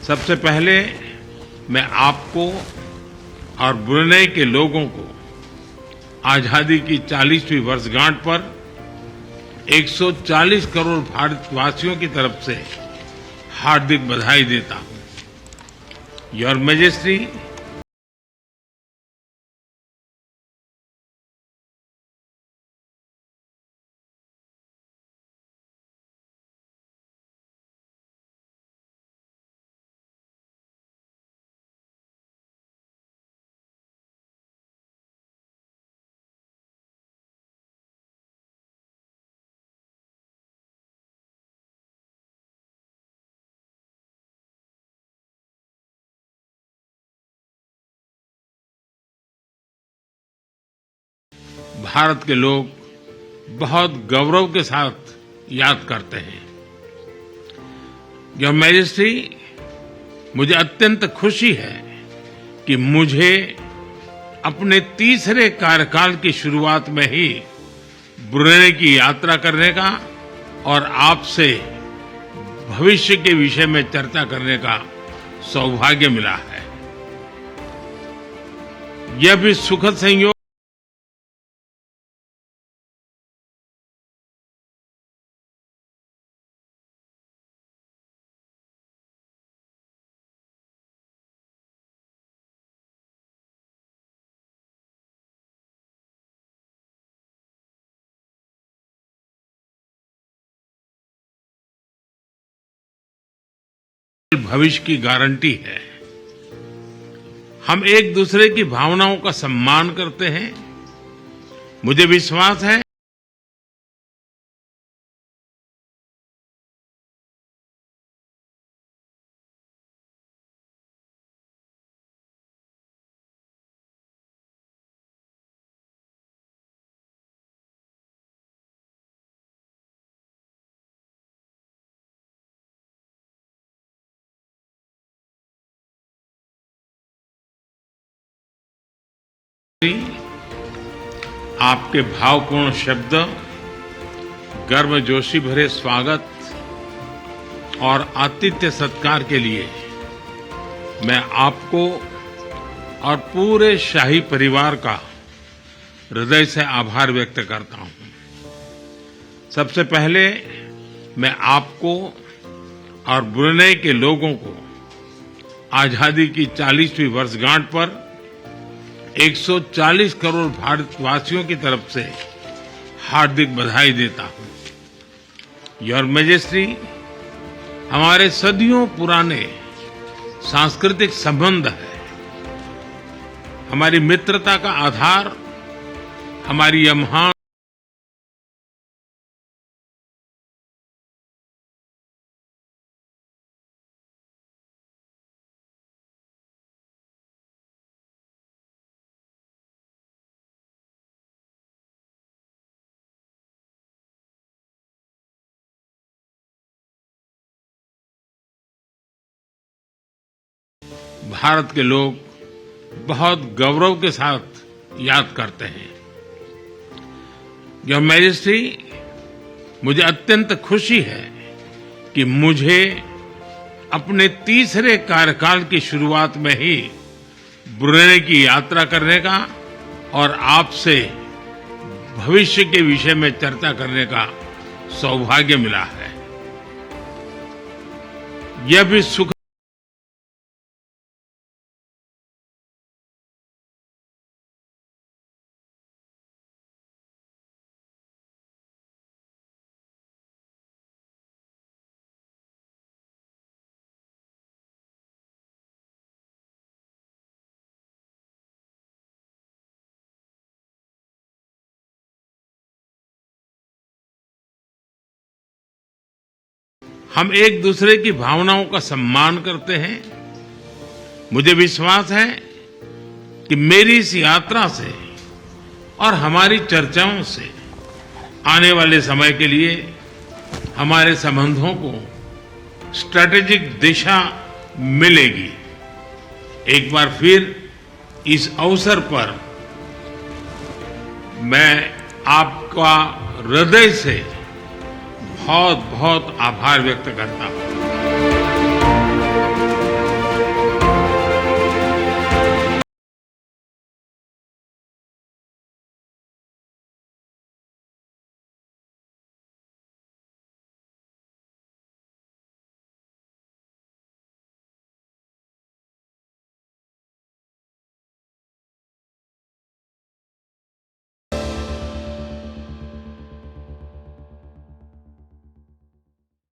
सबसे पहले मैं आपको और ब्रुनेई के लोगों को आजादी की 40वीं वर्षगांठ पर 140 करोड़ भारतवासियों की तरफ से हार्दिक बधाई देता हूं। योर मैजेस्टी, भारत के लोग बहुत गौरव के साथ याद करते हैं। योर मैजेस्टी, मुझे अत्यंत खुशी है कि मुझे अपने तीसरे कार्यकाल की शुरुआत में ही ब्रुनेई की यात्रा करने का और आपसे भविष्य के विषय में चर्चा करने का सौभाग्य मिला है। यह भी सुखद संयोग भविष्य की गारंटी है। हम एक दूसरे की भावनाओं का सम्मान करते हैं। मुझे विश्वास है आपके भावपूर्ण शब्द, गर्मजोशी भरे स्वागत और आतिथ्य सत्कार के लिए मैं आपको और पूरे शाही परिवार का हृदय से आभार व्यक्त करता हूं। सबसे पहले मैं आपको और ब्रुनेई के लोगों को आजादी की 40वीं वर्षगांठ पर 140 करोड़ भारतवासियों की तरफ से हार्दिक बधाई देता हूं। योर मैजेस्टी, हमारे सदियों पुराने सांस्कृतिक संबंध है। हमारी मित्रता का आधार हमारी यह महान भारत के लोग बहुत गौरव के साथ याद करते हैं। योर मैजेस्टी, मुझे अत्यंत खुशी है कि मुझे अपने तीसरे कार्यकाल की शुरुआत में ही ब्रुनेई की यात्रा करने का और आपसे भविष्य के विषय में चर्चा करने का सौभाग्य मिला है। यह भी सुख हम एक दूसरे की भावनाओं का सम्मान करते हैं। मुझे विश्वास है कि मेरी इस यात्रा से और हमारी चर्चाओं से आने वाले समय के लिए हमारे संबंधों को स्ट्रैटेजिक दिशा मिलेगी। एक बार फिर इस अवसर पर मैं आपका हृदय से बहुत बहुत आभार व्यक्त करता हूं।